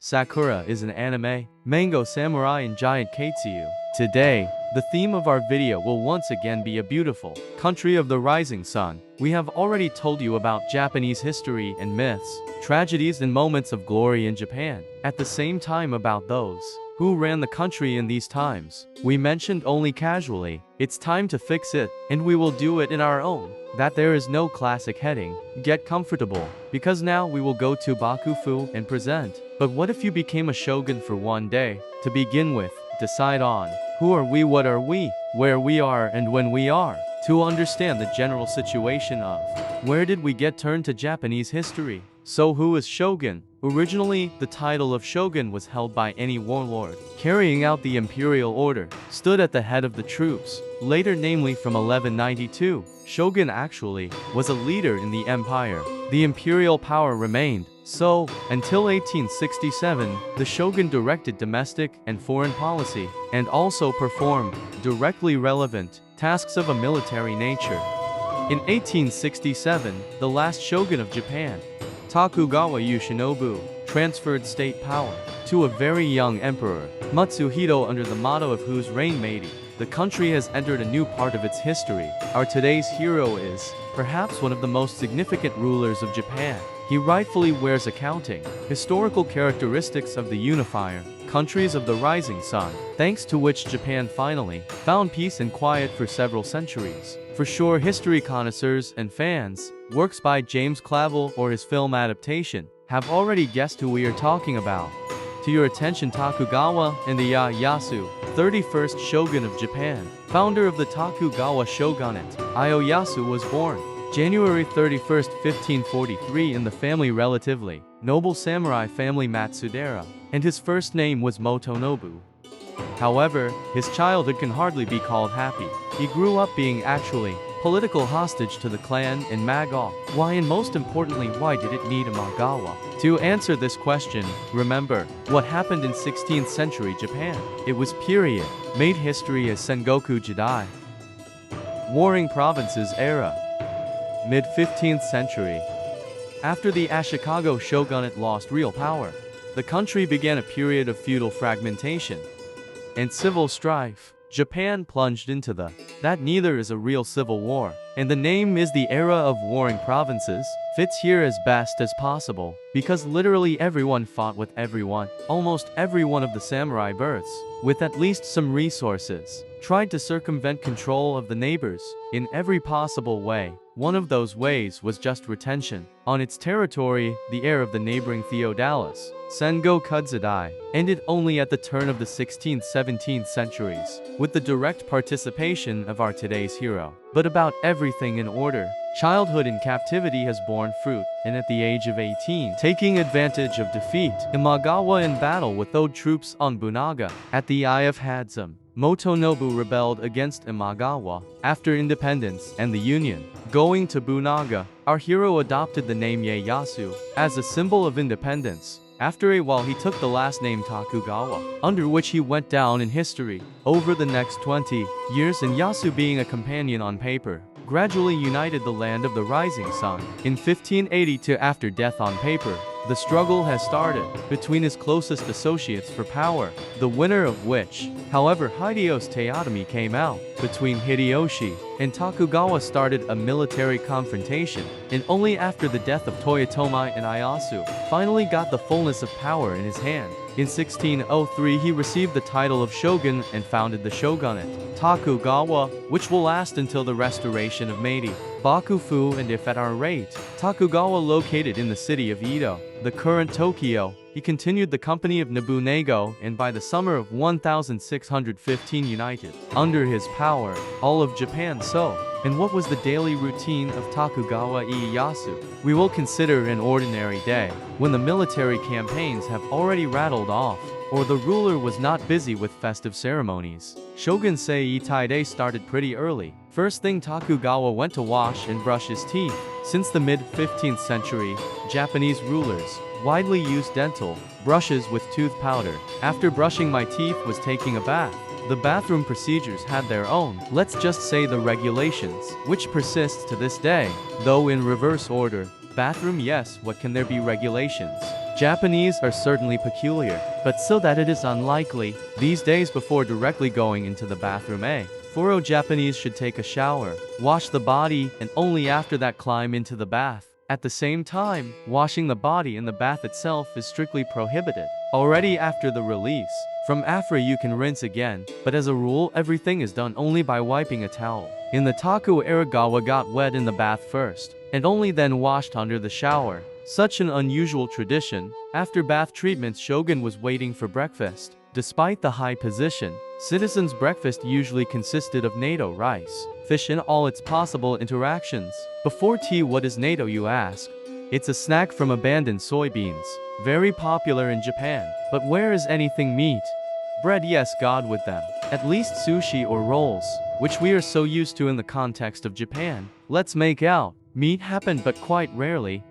Sakura is an anime, mango samurai and giant Katsuyu. Today, the theme of our video will once again be a beautiful country of the rising sun. We have already told you about Japanese history and myths, tragedies and moments of glory in Japan. At the same time about those who ran the country in these times. We mentioned only casually, it's time to fix it, and we will do it in our own. That there is no classic heading. Get comfortable, because now we will go to Bakufu and present. But what if you became a shogun for one day? To begin with, decide on who are we, what are we, where we are and when we are. To understand the general situation of where did we get turned to Japanese history. So who is shogun? Originally, the title of shogun was held by any warlord, carrying out the imperial order, stood at the head of the troops. Later, namely from 1192, shogun actually was a leader in the empire. The imperial power remained. So, until 1867, the shogun directed domestic and foreign policy, and also performed directly relevant tasks of a military nature. In 1867, the last shogun of Japan, Tokugawa Yoshinobu, transferred state power to a very young emperor, Matsuhito, under the motto of whose reign Meiji. The country has entered a new part of its history. Our today's hero is, perhaps one of the most significant rulers of Japan. He rightfully wears accounting, historical characteristics of the unifier, countries of the rising sun, thanks to which Japan finally found peace and quiet for several centuries. For sure, history connoisseurs and fans, works by James Clavell or his film adaptation, have already guessed who we are talking about. To your attention, Tokugawa and the Ieyasu, 31st shogun of Japan, founder of the Tokugawa shogunate. Ieyasu was born January 31st, 1543 in the family relatively noble samurai family Matsudera, and his first name was Motonobu. However, his childhood can hardly be called happy. He grew up being actually political hostage to the clan in Maga. Why, and most importantly, why did it need a Magawa? To answer this question, remember what happened in 16th century Japan. It was period made history as Sengoku Jidai. Warring Provinces era. Mid-15th century. After the Ashikaga shogunate lost real power, the country began a period of feudal fragmentation and civil strife. Japan plunged into that neither is a real civil war, and the name is the era of warring provinces, fits here as best as possible, because literally everyone fought with everyone. Almost every one of the samurai births, with at least some resources, tried to circumvent control of the neighbors in every possible way. One of those ways was just retention on its territory. The heir of the neighboring feudalist, Sengoku Jidai, ended only at the turn of the 16th-17th centuries, with the direct participation of our today's hero. But about everything in order. Childhood in captivity has borne fruit, and at the age of 18, taking advantage of defeat, Imagawa in battle with Old troops on Bunaga, at the Eye of Hadzim, Motonobu rebelled against Imagawa after independence and the Union. Going to Bunaga, our hero adopted the name Ieyasu as a symbol of independence. After a while he took the last name Tokugawa, under which he went down in history. Over the next 20 years, and Yasu, being a companion on paper, gradually united the land of the rising sun. In 1582, after death on paper, the struggle has started between his closest associates for power, the winner of which, however, Hideyoshi Toyotomi, came out. Between Hideyoshi and Tokugawa started a military confrontation, and only after the death of Toyotomi and Ieyasu finally got the fullness of power in his hand. In 1603 he received the title of shogun and founded the shogunate Tokugawa, which will last until the restoration of Meiji. Bakufu, and if at our rate, Tokugawa located in the city of Edo, the current Tokyo. He continued the company of Nobunaga, and by the summer of 1615 united, under his power, all of Japan. So, and what was the daily routine of Tokugawa Ieyasu? We will consider an ordinary day, when the military campaigns have already rattled off, or the ruler was not busy with festive ceremonies. Shogun Seitai Day started pretty early. First thing, Tokugawa went to wash and brush his teeth. Since the mid-15th century, Japanese rulers widely used dental brushes with tooth powder. After brushing my teeth was taking a bath. The bathroom procedures had their own, let's just say the regulations, which persists to this day, though in reverse order. Bathroom, yes, what can there be regulations? Japanese are certainly peculiar, but so that it is unlikely. These days before directly going into the bathroom, thorough Japanese should take a shower, wash the body, and only after that climb into the bath. At the same time, washing the body in the bath itself is strictly prohibited. Already after the release from Afra you can rinse again, but as a rule everything is done only by wiping a towel. In the Taku Aragawa got wet in the bath first, and only then washed under the shower. Such an unusual tradition. After bath treatments Shogun was waiting for breakfast. Despite the high position, citizens' breakfast usually consisted of natto rice, fish and all its possible interactions. Before tea, what is natto, you ask? It's a snack from abandoned soybeans, very popular in Japan. But where is anything meat? Bread, yes, God with them. At least sushi or rolls, which we are so used to in the context of Japan. Let's make out. Meat happened but quite rarely.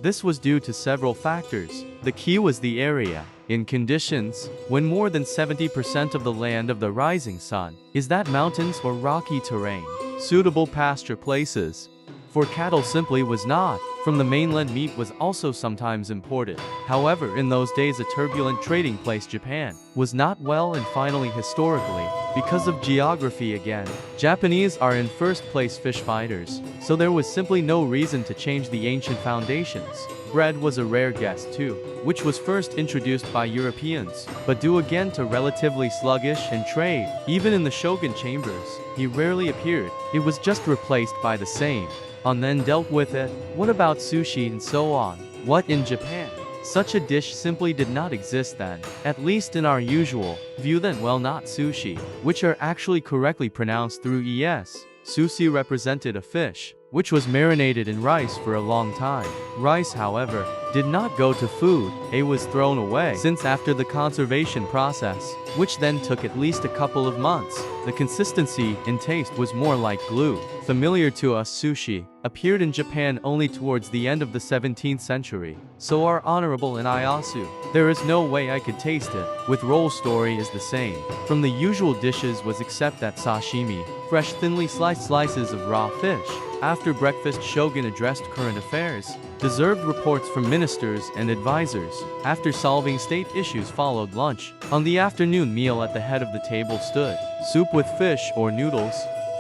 This was due to several factors. The key was the area. In conditions when more than 70% of the land of the rising sun is that mountains or rocky terrain, suitable pasture places for cattle simply was not. From the mainland, meat was also sometimes imported. However, in those days a turbulent trading place, Japan was not well, and finally historically, because of geography again, Japanese are in first place fish fighters, so there was simply no reason to change the ancient foundations. Bread was a rare guest too, which was first introduced by Europeans, but due again to relatively sluggish in trade. Even in the Shogun chambers, he rarely appeared. It was just replaced by the same, and then dealt with it. What about sushi and so on? What in Japan? Such a dish simply did not exist then, at least in our usual view then. Well, not sushi, which are actually correctly pronounced through es. Sushi represented a fish, which was marinated in rice for a long time. Rice, however, did not go to food, it was thrown away, since after the conservation process, which then took at least a couple of months, the consistency and taste was more like glue. Familiar to us, sushi appeared in Japan only towards the end of the 17th century, so our honorable in Ieyasu, there is no way I could taste it. With roll, story is the same. From the usual dishes was except that sashimi, fresh thinly sliced slices of raw fish. After breakfast, Shogun addressed current affairs, deserved reports from ministers and advisors. After solving state issues followed lunch. On the afternoon meal at the head of the table stood soup with fish or noodles,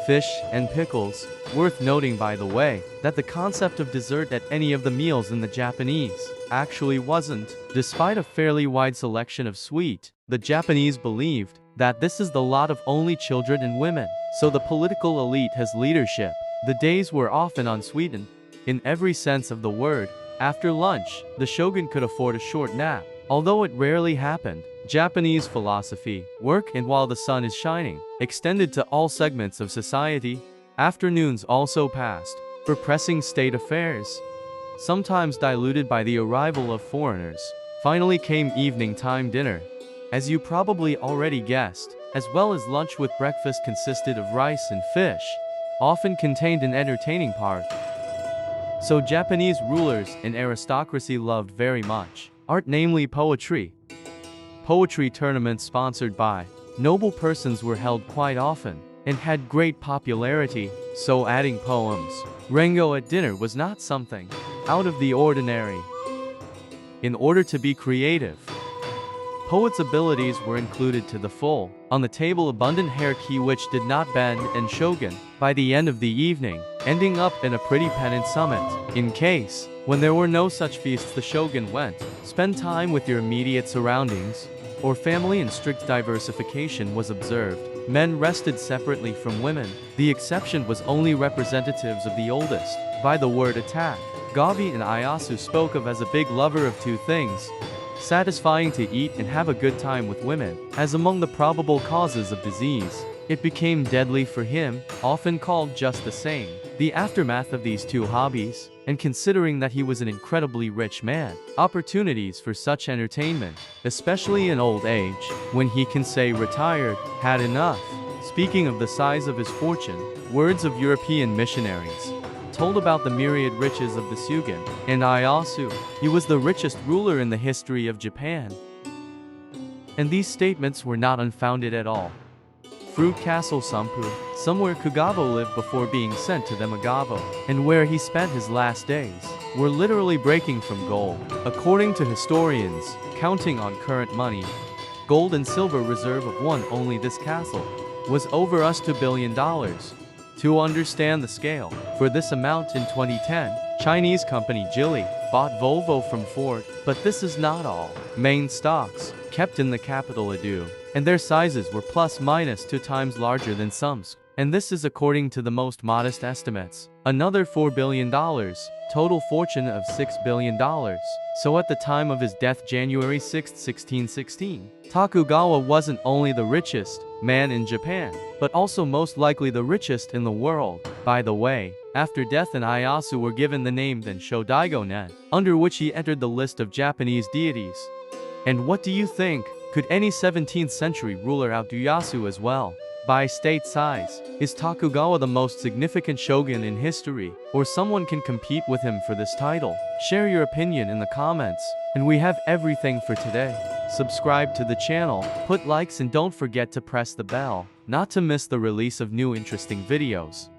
fish and pickles. Worth noting, by the way, that the concept of dessert at any of the meals in the Japanese actually wasn't. Despite a fairly wide selection of sweet, the Japanese believed that this is the lot of only children and women, so the political elite has leadership. The days were often unsweetened, in every sense of the word. After lunch, the shogun could afford a short nap, although it rarely happened. Japanese philosophy, work and while the sun is shining, extended to all segments of society. Afternoons also passed for pressing state affairs, sometimes diluted by the arrival of foreigners. Finally came evening time dinner, as you probably already guessed, as well as lunch with breakfast consisted of rice and fish, often contained an entertaining part. So Japanese rulers and aristocracy loved very much art, namely poetry. Poetry tournaments sponsored by noble persons were held quite often and had great popularity, so adding poems, rengo at dinner was not something out of the ordinary. In order to be creative, poets' abilities were included to the full. On the table abundant hierarchy which did not bend, and shogun, by the end of the evening, ending up in a pretty pennant summit. In case, when there were no such feasts, the shogun went, spend time with your immediate surroundings, or family, and strict diversification was observed. Men rested separately from women. The exception was only representatives of the oldest. By the word attack, Gavi and Ieyasu spoke of as a big lover of two things: satisfying to eat and have a good time with women. As among the probable causes of disease, it became deadly for him, often called just the same. The aftermath of these two hobbies, and considering that he was an incredibly rich man, opportunities for such entertainment, especially in old age, when he can say retired, had enough. Speaking of the size of his fortune, words of European missionaries told about the myriad riches of the Shogun, and Ieyasu, he was the richest ruler in the history of Japan. And these statements were not unfounded at all. Fruit Castle Sampu, somewhere Kugavo lived before being sent to the Magavo, and where he spent his last days, were literally breaking from gold. According to historians, counting on current money, gold and silver reserve of one only this castle was over $2 billion. To understand the scale, for this amount in 2010, Chinese company Geely bought Volvo from Ford. But this is not all. Main stocks, kept in the capital Edo, and their sizes were plus minus 2 times larger than Sum's. And this is according to the most modest estimates. Another $4 billion, total fortune of $6 billion. So at the time of his death January 6, 1616, Tokugawa wasn't only the richest man in Japan, but also most likely the richest in the world. By the way, after death and Ieyasu were given the name then Shodaigo-nen, under which he entered the list of Japanese deities. And what do you think? Could any 17th century ruler outdo Ieyasu as well? By state size, is Tokugawa the most significant shogun in history, or someone can compete with him for this title? Share your opinion in the comments. And we have everything for today. Subscribe to the channel, put likes and don't forget to press the bell, not to miss the release of new interesting videos.